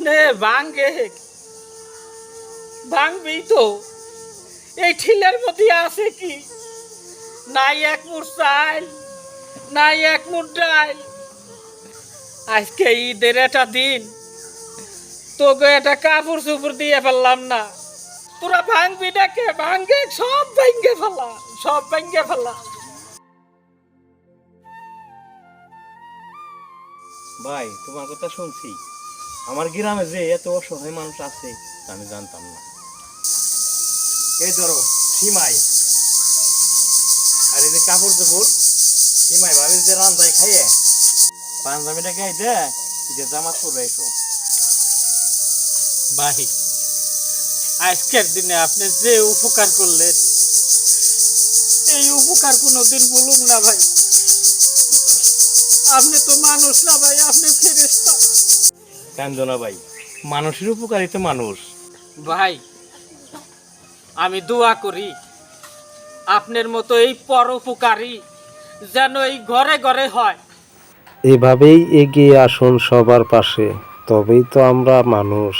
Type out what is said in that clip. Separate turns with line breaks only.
আপনি ভাঙ্গে ভাঙবি তো, এই ঠিলের মধ্যে আছে কি? নাই এক মুঠ চাল, নাই এক মুঠ ডাল। আজকে ঈদের একটা দিন, তোকে একটা কাপড় চুপড় দিয়ে ফেললাম না। তোরা ভাঙবি না কে? ভাঙ্গে সব ভেঙ্গে ফেলা, সব ভেঙ্গে ফেলা।
ভাই তোমার কথা শুনছি, আমার গ্রামে যে এত অসহায় মানুষ আছে আমি জানতাম না। এই ধরো সীমাই, আর এই যে কাপড় চোপড় সীমাই ভাবি যে রান্দায় খাইয়ে পাঞ্জাবিটা গাইতে যে জামা করবে এসো।
ভাই, আজকের দিনে আপনি যে উপকার করলেন, এই উপকার কোনোদিন বলুন না ভাই। আপনি তো মানুষ না ভাই, আপনি ফেরেশতা।
কাঞ্জনা ভাই, মানুষের উপকারই তো মানুষ।
ভাই, আমি দোয়া করি আপনার মতো এই পরোপকারী যেন এই ঘরে ঘরে হয়।
এভাবেই এগিয়ে আসুন সবার পাশে, তবেই তো আমরা মানুষ।